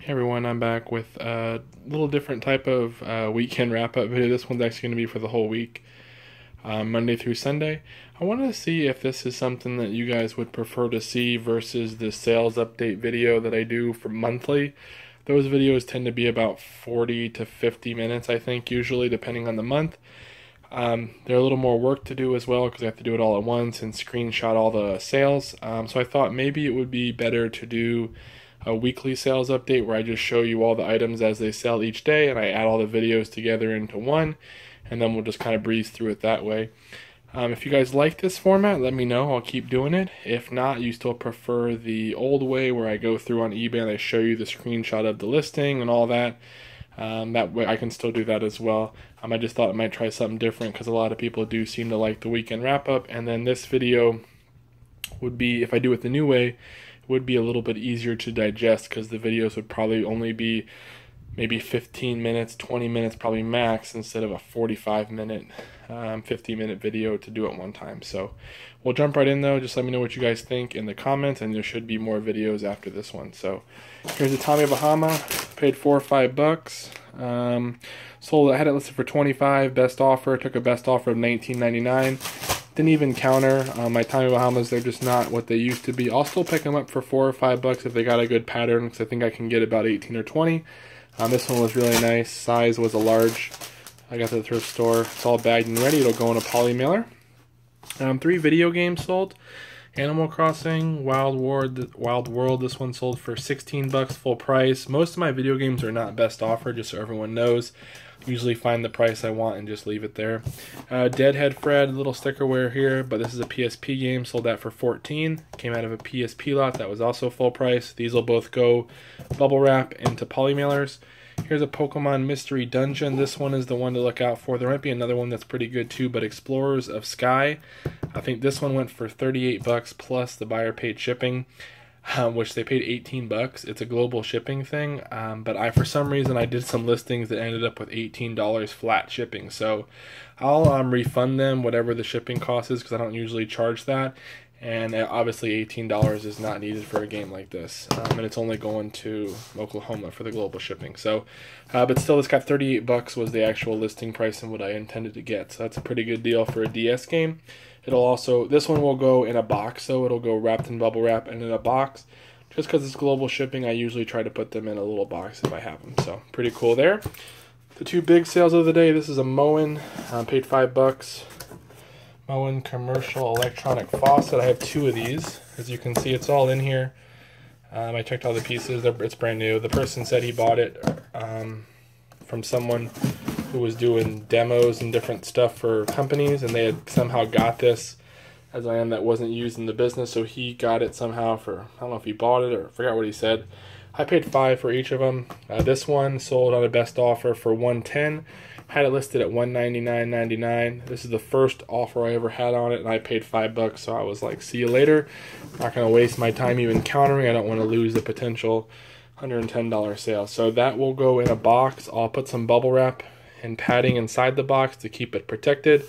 Hey everyone, I'm back with a little different type of weekend wrap-up video. This one's actually going to be for the whole week, Monday through Sunday. I wanted to see if this is something that you guys would prefer to see versus the sales update video that I do for monthly. Those videos tend to be about 40 to 50 minutes, I think, usually, depending on the month. They're a little more work to do as well because I have to do it all at once and screenshot all the sales. So I thought maybe it would be better to do a weekly sales update where I just show you all the items as they sell each day and I add all the videos together into one, and then we'll just kind of breeze through it that way. If you guys like this format, let me know. I'll keep doing it. If not, you still prefer the old way where I go through on eBay and I show you the screenshot of the listing and all that, that way I can still do that as well. I just thought I might try something different because a lot of people do seem to like the weekend wrap up, and then this video would be, if I do it the new way, would be a little bit easier to digest because the videos would probably only be maybe 15 minutes, 20 minutes probably max, instead of a 45-minute, 50-minute video to do it one time. So we'll jump right in though. Just let me know what you guys think in the comments, and there should be more videos after this one. So here's a Tommy Bahama. Paid $4 or $5. Sold. I had it listed for $25. Best offer. Took a best offer of $19.99. Didn't even counter. My Tommy Bahamas, they're just not what they used to be. I'll still pick them up for $4 or $5 if they got a good pattern, because I think I can get about 18 or 20. This one was really nice. Size was a large. I got to the thrift store. It's all bagged and ready. It'll go in a poly mailer. 3 video games sold. Animal Crossing, Wild World. This one sold for $16 full price. Most of my video games are not best offer, just so everyone knows. Usually find the price I want and just leave it there. Deadhead Fred, little stickerware here, but this is a PSP game. Sold that for $14. Came out of a PSP lot that was also full price. These will both go bubble wrap into poly mailers. Here's a Pokemon Mystery Dungeon. This one is the one to look out for. There might be another one that's pretty good too, but Explorers of Sky. I think this one went for $38 plus the buyer paid shipping, which they paid $18. It's a global shipping thing, but for some reason I did some listings that ended up with $18 flat shipping. So I'll refund them whatever the shipping cost is, because I don't usually charge that. And obviously $18 is not needed for a game like this, and it's only going to Oklahoma for the global shipping. So, but still, this got $38 was the actual listing price and what I intended to get. So that's a pretty good deal for a DS game. It'll also, this one will go in a box, so it'll go wrapped in bubble wrap and in a box. Just because it's global shipping, I usually try to put them in a little box if I have them. So pretty cool there. The 2 big sales of the day. This is a Moen, paid $5. Moen commercial electronic faucet. I have 2 of these. As you can see, it's all in here. I checked all the pieces. It's brand new. The person said he bought it from someone who was doing demos and different stuff for companies, and they had somehow got this as I am that wasn't used in the business, so he got it somehow for, I don't know if he bought it or I forgot what he said. I paid $5 for each of them. This one sold on a best offer for $110. Had it listed at $199.99. This is the first offer I ever had on it, and I paid $5, so I was like, see you later. Not going to waste my time even countering. I don't want to lose the potential $110 sale. So that will go in a box. I'll put some bubble wrap and padding inside the box to keep it protected,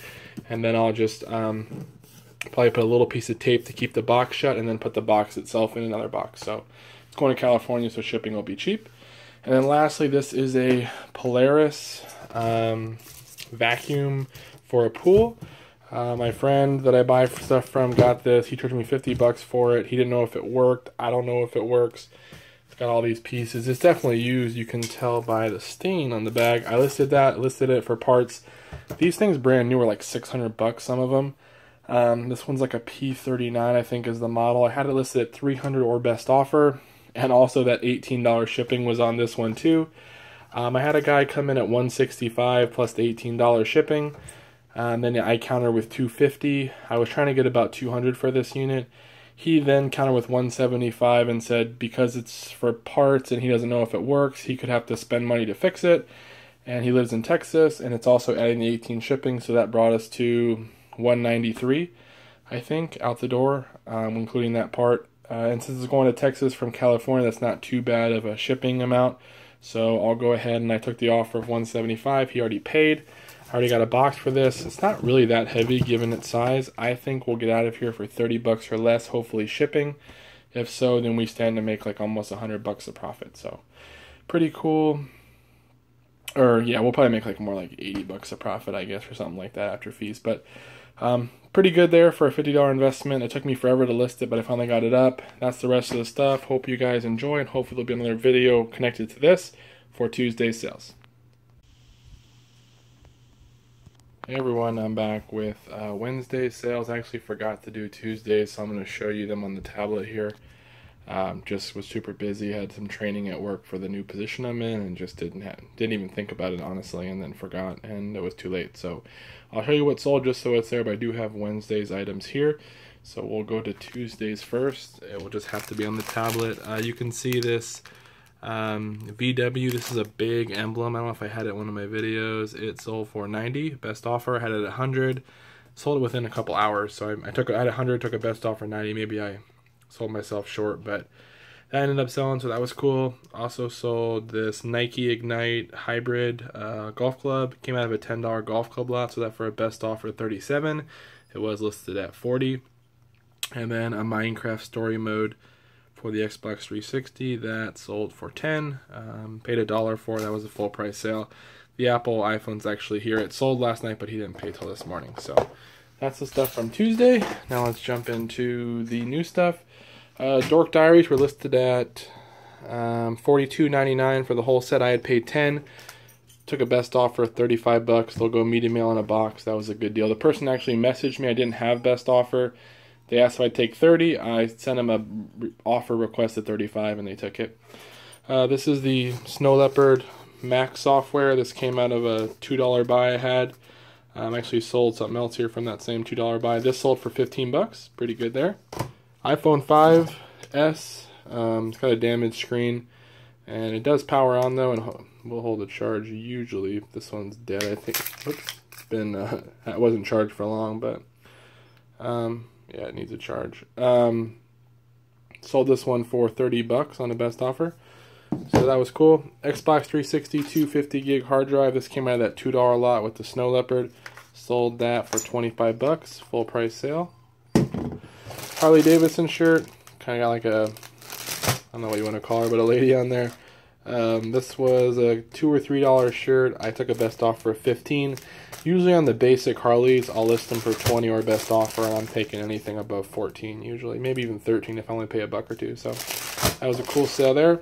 and then I'll just probably put a little piece of tape to keep the box shut, and then put the box itself in another box. So it's going to California, so shipping will be cheap. And then lastly, this is a Polaris vacuum for a pool. My friend that I buy stuff from got this. He charged me $50 for it. He didn't know if it worked. I don't know if it works. It's got all these pieces. It's definitely used. You can tell by the stain on the bag. I listed it for parts. These things brand new are like $600, some of them. This one's like a P39, I think is the model. I had it listed at $300 or best offer, and also that $18 shipping was on this one too. I had a guy come in at $165 plus the $18 shipping, and then I countered with $250. I was trying to get about $200 for this unit. He then countered with $175 and said because it's for parts and he doesn't know if it works, he could have to spend money to fix it. And he lives in Texas, and it's also adding the 18 shipping, so that brought us to $193, I think, out the door, including that part. And since it's going to Texas from California, that's not too bad of a shipping amount. So I'll go ahead, and I took the offer of $175. He already paid. I already got a box for this. It's not really that heavy given its size. I think we'll get out of here for $30 or less, hopefully shipping. If so, then we stand to make like almost $100 of profit. So pretty cool. Or yeah, we'll probably make like more like $80 a profit, I guess, or something like that after fees. But pretty good there for a $50 investment. It took me forever to list it, but I finally got it up. That's the rest of the stuff. Hope you guys enjoy, and hopefully there'll be another video connected to this for Tuesday's sales. Hey everyone, I'm back with Wednesday's sales. I actually forgot to do Tuesdays, so I'm going to show you them on the tablet here. Just was super busy, had some training at work for the new position I'm in, and just didn't even think about it honestly, and then forgot, and it was too late. So I'll show you what sold just so it's there, but I do have Wednesday's items here. So we'll go to Tuesdays first. It will just have to be on the tablet. You can see this VW. This is a big emblem. I don't know if I had it in one of my videos. It sold for $90. Best offer. I had it at $100. Sold it within a couple hours. So I had $100, took a best offer $90. Maybe I sold myself short, but that ended up selling, so that was cool. Also sold this Nike Ignite Hybrid golf club. Came out of a $10 golf club lot, so that for a best offer $37. It was listed at $40. And then a Minecraft story mode for the Xbox 360 that sold for $10. Paid $1 for it. That was a full price sale. The Apple iPhone's actually here. It sold last night, but he didn't pay till this morning. So that's the stuff from Tuesday. Now let's jump into the new stuff. Dork Diaries were listed at $42.99 for the whole set. I had paid $10. Took a best offer of $35. They'll go medium mail in a box. That was a good deal. The person actually messaged me. I didn't have best offer. They asked if I'd take $30. I sent them a offer request at $35, and they took it. This is the Snow Leopard Max software. This came out of a $2 buy I had. Actually sold something else here from that same $2 buy. This sold for $15. Pretty good there. iPhone 5s. It's got a damaged screen, and it does power on though, and will hold a charge usually. This one's dead, I think. Oops, it's been it wasn't charged for long, but yeah, it needs a charge. Sold this one for $30 on the best offer, so that was cool. Xbox 360 250 gig hard drive. This came out of that $2 lot with the Snow Leopard. Sold that for $25, full price sale. Harley Davidson shirt. Kind of got like a, I don't know what you want to call her, but a lady on there. This was a $2 or $3 shirt. I took a best offer of $15. Usually on the basic Harleys, I'll list them for $20 or best offer, and I'm taking anything above $14 usually, maybe even $13 if I only pay $1 or $2. So that was a cool sale there.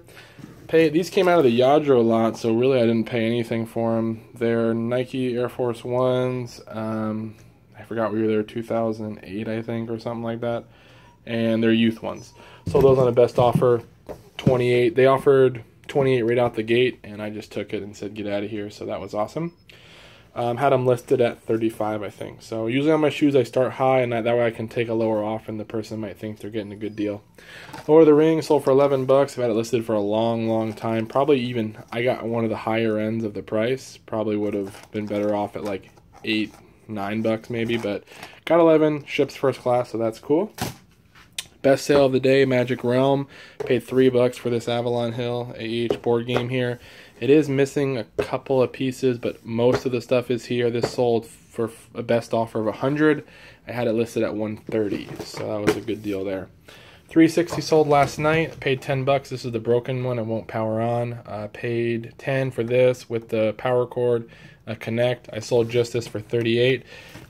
These came out of the Yadro lot, so really I didn't pay anything for them. They're Nike Air Force Ones. I forgot we were there 2008, I think, or something like that. And they're youth ones. So those on a best offer, $28. They offered $28 right out the gate, and I just took it and said get out of here. So that was awesome. Had them listed at $35, I think. So usually on my shoes I start high, and that way I can take a lower offer, and the person might think they're getting a good deal. Lord of the Rings sold for $11. I've had it listed for a long time. Probably even I got one of the higher ends of the price. Probably would have been better off at like $8, $9 maybe, but got 11. Ships first class, so that's cool. Best sale of the day, Magic Realm. Paid $3 for this Avalon Hill AH board game here. It is missing a couple of pieces, but most of the stuff is here. This sold for a best offer of $100. I had it listed at $130, so that was a good deal there. 360 sold last night. Paid $10. This is the broken one. It won't power on. Paid $10 for this with the power cord, a Connect. I sold just this for $38.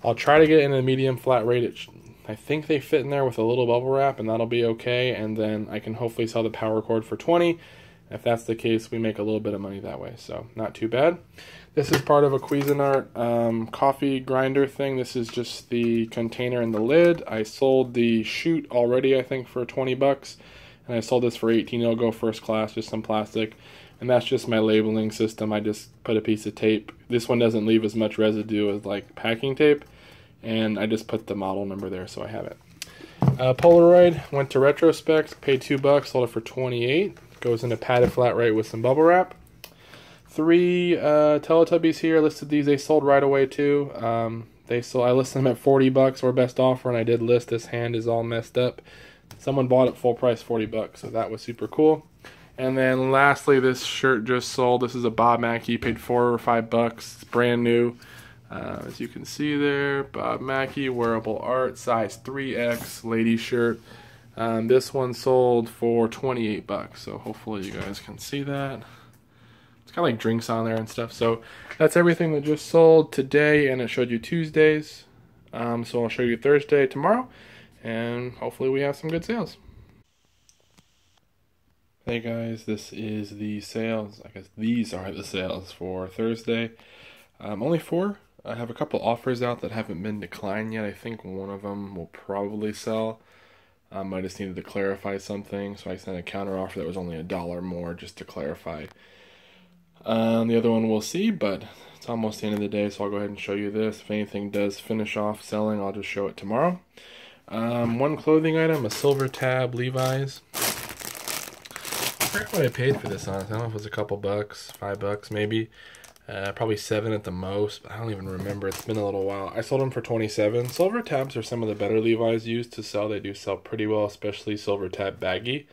I'll try to get it in a medium flat rate. I think they fit in there with a little bubble wrap, and that'll be okay. And then I can hopefully sell the power cord for $20. If that's the case, we make a little bit of money that way, so not too bad. This is part of a Cuisinart coffee grinder thing. This is just the container and the lid. I sold the chute already, I think, for $20, and I sold this for $18. It'll go first class, just some plastic. And that's just my labeling system. I just put a piece of tape. This one doesn't leave as much residue as like packing tape, and I just put the model number there so I have it. Polaroid went to Retrospect, paid $2, sold it for $28. Goes in a padded flat rate with some bubble wrap. 3 Teletubbies here. Listed these. They sold right away too. I listed them at $40 or best offer, and I did list this hand is all messed up. Someone bought it full price, $40, so that was super cool. And then lastly, this shirt just sold. This is a Bob Mackie. Paid $4 or $5. It's brand new. As you can see there, Bob Mackie, wearable art, size 3X, lady shirt. This one sold for $28, so hopefully you guys can see that. got like drinks on there and stuff. So that's everything that just sold today, and it showed you Tuesdays. So I'll show you Thursday tomorrow, and hopefully we have some good sales. Hey guys, this is the sales. I guess these are the sales for Thursday. Only 4. I have a couple offers out that haven't been declined yet. I think one of them will probably sell. I just needed to clarify something, so I sent a counter offer that was only $1 more just to clarify. The other one we'll see, but it's almost the end of the day, so I'll go ahead and show you this. If anything does finish off selling, I'll just show it tomorrow. One clothing item, a silver tab Levi's. I forgot what I paid for this, honestly. I don't know if it was a couple bucks, $5 maybe. Probably 7 at the most, but I don't even remember. It's been a little while. I sold them for 27. Silver tabs are some of the better Levi's used to sell. They do sell pretty well, especially silver tab baggy.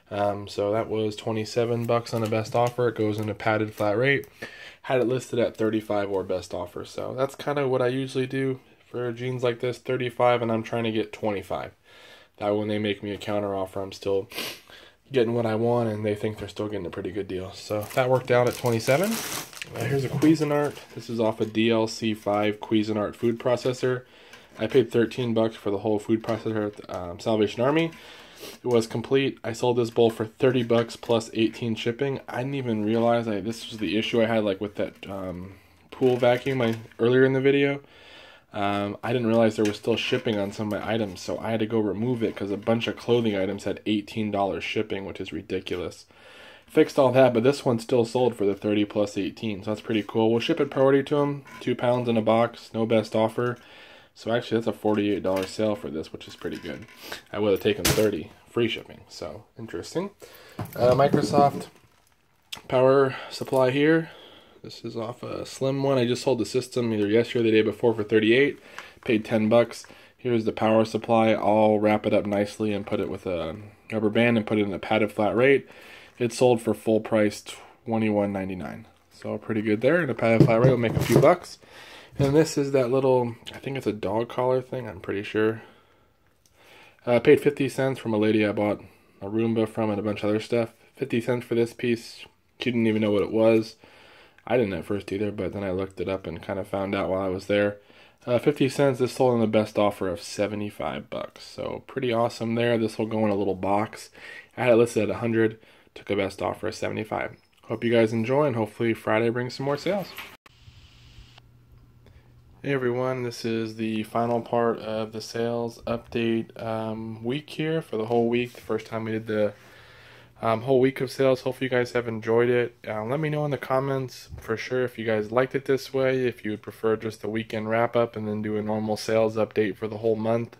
So that was 27 bucks on the best offer. It goes into padded flat rate. Had it listed at 35 or best offer. So that's kind of what I usually do for jeans like this, 35, and I'm trying to get 25. That way when they make me a counter offer, I'm still getting what I want, and they think they're still getting a pretty good deal. So that worked out at 27. Here's a Cuisinart. This is off a DLC5 Cuisinart food processor. I paid 13 bucks for the whole food processor at Salvation Army. It was complete. I sold this bowl for 30 bucks plus 18 shipping. I didn't even realize this was the issue I had like with that pool vacuum earlier in the video. I didn't realize there was still shipping on some of my items, so I had to go remove it because a bunch of clothing items had $18 shipping, which is ridiculous. Fixed all that, but this one still sold for the 30 plus 18, so that's pretty cool. We'll ship it priority to them, 2 pounds in a box, no best offer. So actually that's a $48 sale for this, which is pretty good. I would have taken 30 free shipping, so interesting. Microsoft power supply here. This is off a slim one. I just sold the system either yesterday or the day before for 38. Paid 10 bucks. Here's the power supply. I'll wrap it up nicely and put it with a rubber band and put it in a padded flat rate. It sold for full price $21.99. So pretty good there. And a padded flat rate will make a few bucks. And this is that little, I think it's a dog collar thing, I'm pretty sure. I paid 50 cents from a lady I bought a Roomba from and a bunch of other stuff. 50 cents for this piece. She didn't even know what it was. I didn't at first either, but then I looked it up and kind of found out while I was there. 50 cents, this sold on the best offer of 75 bucks. So pretty awesome there. This will go in a little box. I had it listed at 100, took a best offer of 75. Hope you guys enjoy, and hopefully Friday brings some more sales. Hey everyone, this is the final part of the sales update week here for the whole week. The first time we did the whole week of sales. Hopefully you guys have enjoyed it. Let me know in the comments for sure if you guys liked it this way, if you would prefer just a weekend wrap up and then do a normal sales update for the whole month.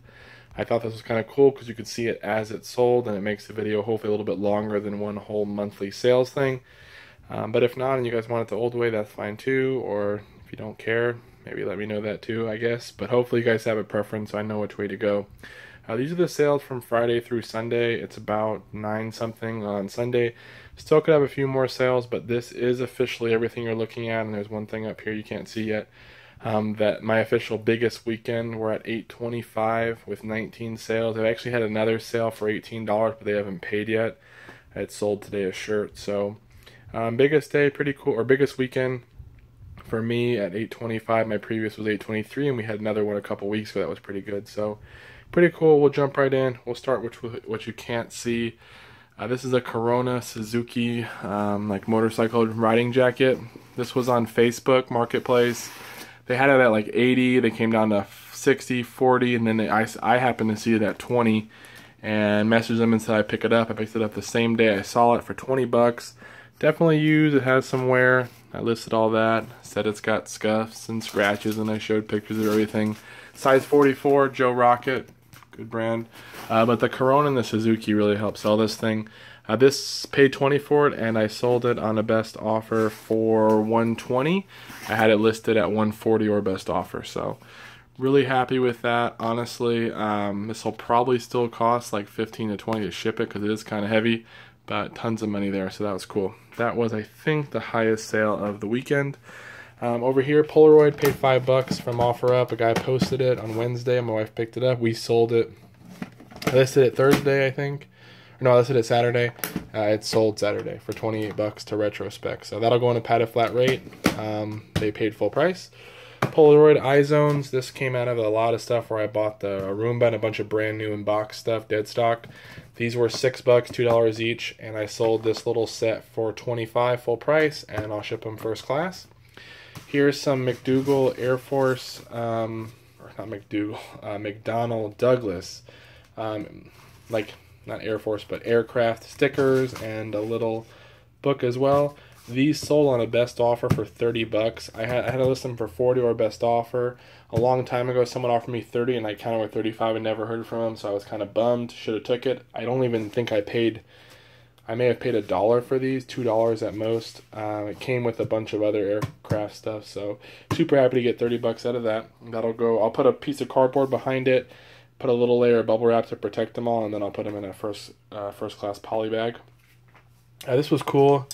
I thought this was kind of cool because you could see it as it sold, and it makes the video hopefully a little bit longer than one whole monthly sales thing. But if not, and you guys want it the old way, that's fine too. Or if you don't care, maybe let me know that too, I guess. But hopefully you guys have a preference so I know which way to go. These are the sales from Friday through Sunday. It's about 9 something on Sunday. Still could have a few more sales, but this is officially everything you're looking at. And there's one thing up here you can't see yet. That my official biggest weekend, we're at $825 with 19 sales. I've actually had another sale for $18, but they haven't paid yet. It sold today a shirt. So biggest day, pretty cool, or biggest weekend for me at $825. My previous was $823, and we had another one a couple weeks ago that was pretty good. So pretty cool. We'll jump right in. We'll start with what you can't see. This is a Corona Suzuki like motorcycle riding jacket. This was on Facebook Marketplace. They had it at like 80. They came down to 60, 40, and then I happened to see it at 20 and messaged them and said I'd pick it up. I picked it up the same day I saw it for 20 bucks. Definitely used. It has some wear. I listed all that. Said it's got scuffs and scratches, and I showed pictures of everything. Size 44, Joe Rocket. Good brand. But the Corona and the Suzuki really helped sell this thing. This paid 20 for it, and I sold it on a best offer for 120. I had it listed at 140 or best offer, so really happy with that. Honestly, this will probably still cost like 15 to 20 to ship it because it is kind of heavy, but tons of money there, so that was cool. That was, I think, the highest sale of the weekend. Over here, Polaroid paid $5 from OfferUp. A guy posted it on Wednesday, and my wife picked it up. We sold it. I listed it Thursday, I think. No, I listed it Saturday. It sold Saturday for 28 bucks to Retrospec. So that'll go on a padded flat rate. They paid full price. Polaroid iZones. This came out of a lot of stuff where I bought the Roomba and a bunch of brand new in-box stuff, dead stock. These were $6, $2 each, and I sold this little set for $25 full price, and I'll ship them first class. Here's some McDougal Air Force, or not McDougal, McDonnell Douglas, like not Air Force, but aircraft stickers and a little book as well. These sold on a best offer for 30 bucks. I had to list them for 40 or best offer. A long time ago, someone offered me 30 and I counted with 35 and never heard from them, so I was kind of bummed. Should have took it. I don't even think I may have paid $1 for these, $2 at most. It came with a bunch of other aircraft stuff, so super happy to get 30 bucks out of that. That'll go, I'll put a piece of cardboard behind it, put a little layer of bubble wrap to protect them all, and then I'll put them in a first class poly bag. This was cool.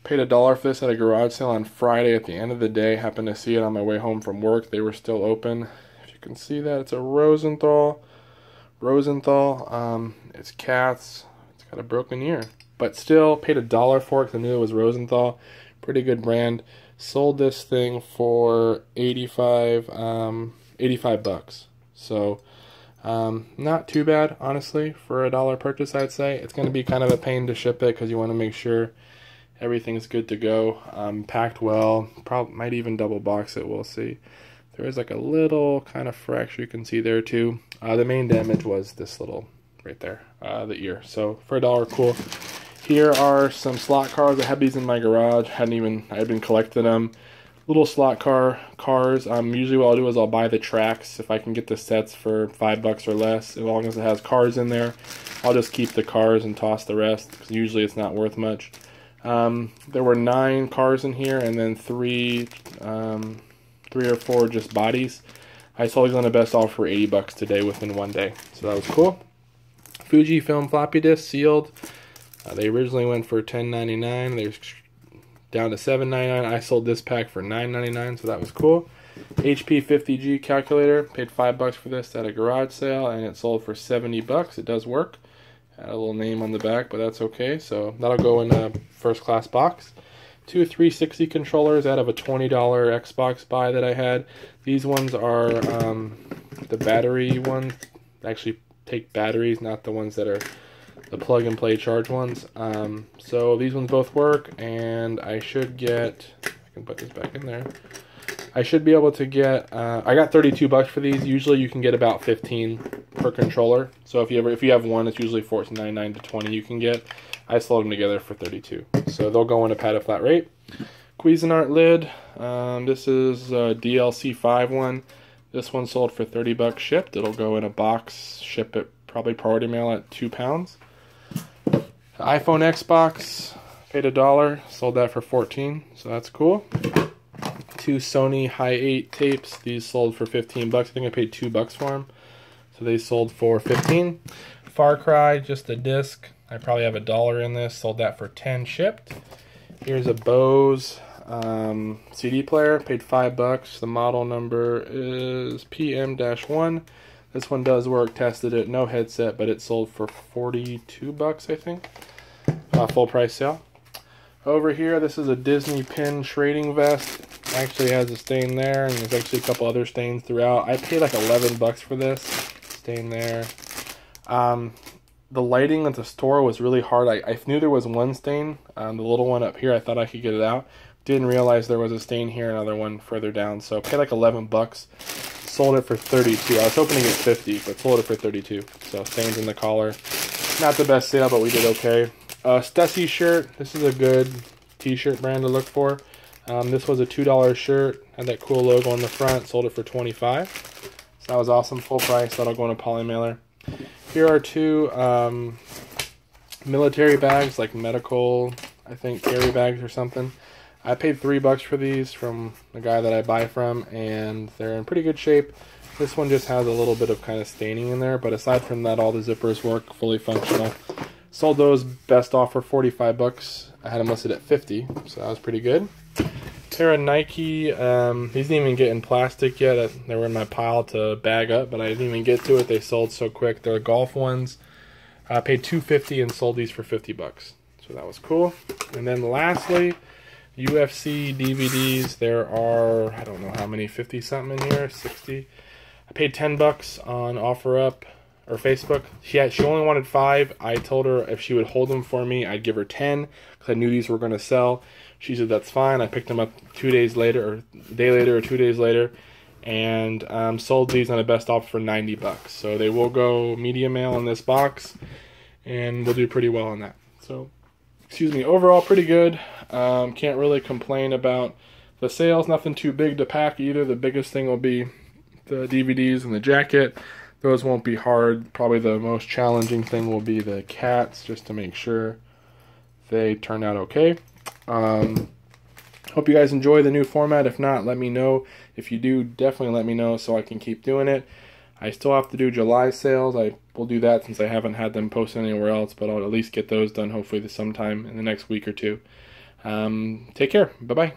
Paid $1 for this at a garage sale on Friday at the end of the day. Happened to see it on my way home from work. They were still open. If you can see that, it's a Rosenthal. It's cats. It's got a broken ear. But still, paid $1 for it because I knew it was Rosenthal. Pretty good brand. Sold this thing for 85 bucks. So, not too bad, honestly, for $1 purchase, I'd say. It's going to be kind of a pain to ship it because you want to make sure everything's good to go, packed well. Probably might even double box it. We'll see. There is like a little kind of fracture you can see there too. The main damage was this little right there, the ear. So for $1, cool. Here are some slot cars. I had these in my garage. I've been collecting them. Little slot cars. Usually what I'll do is I'll buy the tracks if I can get the sets for $5 or less. As long as it has cars in there, I'll just keep the cars and toss the rest because usually it's not worth much. There were 9 cars in here, and then 3 or 4 just bodies. I sold these on the best offer for 80 bucks today within one day, so that was cool. Fujifilm floppy disk sealed. They originally went for $10.99. They're down to $7.99. I sold this pack for $9.99, so that was cool. HP 50G calculator. Paid $5 for this at a garage sale, and it sold for 70 bucks. It does work. Had a little name on the back, but that's okay. So that'll go in a first class box. 2 360 controllers out of a $20 Xbox buy that I had. These ones are the battery ones. Actually take batteries, not the ones that are the plug and play charge ones. So these ones both work, and I should get, I can put this back in there. I should be able to get, I got 32 bucks for these. Usually you can get about 15 per controller. So if you have one, it's usually $14.99 to $20 you can get. I sold them together for 32. So they'll go in a padded flat rate. Cuisinart lid. This is a DLC 5 one. This one sold for 30 bucks shipped. It'll go in a box, ship it probably priority mail at £2. iPhone Xbox, paid $1, sold that for 14, so that's cool. 2 Sony Hi8 tapes. These sold for 15 bucks. I think I paid $2 for them, so they sold for 15. Far Cry, just a disc. I probably have $1 in this. Sold that for 10 shipped. Here's a Bose CD player. Paid $5. The model number is PM-1. This one does work. Tested it. No headset, but it sold for 42 bucks, I think. Full price sale. Over here, this is a Disney pin trading vest. Actually has a stain there, and there's actually a couple other stains throughout. I paid like 11 bucks for this. Stain there. The lighting at the store was really hard. I knew there was one stain. The little one up here, I thought I could get it out. Didn't realize there was a stain here, another one further down. So paid like 11 bucks. Sold it for 32. I was hoping to get 50, but sold it for 32. So stains in the collar. Not the best sale, but we did okay. Stussy shirt. This is a good t-shirt brand to look for. This was a $2 shirt. Had that cool logo on the front. Sold it for 25. So that was awesome. Full price. That'll go in a poly mailer. Here are 2 military bags, like medical, I think, carry bags or something. I paid $3 for these from the guy that I buy from, and they're in pretty good shape. This one just has a little bit of kind of staining in there, but aside from that, all the zippers work, fully functional. Sold those best offer 45 bucks. I had them listed at 50, so that was pretty good. Pair of Nike. These didn't even get in plastic yet. They were in my pile to bag up, but I didn't even get to it. They sold so quick. They're golf ones. I paid $2.50 and sold these for 50 bucks. So that was cool. And then lastly, UFC DVDs. There are, I don't know how many, 50 something in here, 60. I paid $10 on OfferUp or Facebook. She only wanted 5. I told her if she would hold them for me, I'd give her 10 because I knew these were going to sell. She said that's fine. I picked them up 2 days later, or a day later, or 2 days later, and sold these on a best offer for $90. So they will go media mail in this box, and we'll do pretty well on that. So, excuse me, overall pretty good. Can't really complain about the sales. Nothing too big to pack either. The biggest thing will be the DVDs and the jacket. Those won't be hard. Probably the most challenging thing will be the cats, just to make sure they turn out okay. Hope you guys enjoy the new format. If not, let me know. If you do, definitely let me know so I can keep doing it. I still have to do July sales. I will do that since I haven't had them posted anywhere else, but I'll at least get those done hopefully sometime in the next week or two. Take care. Bye-bye.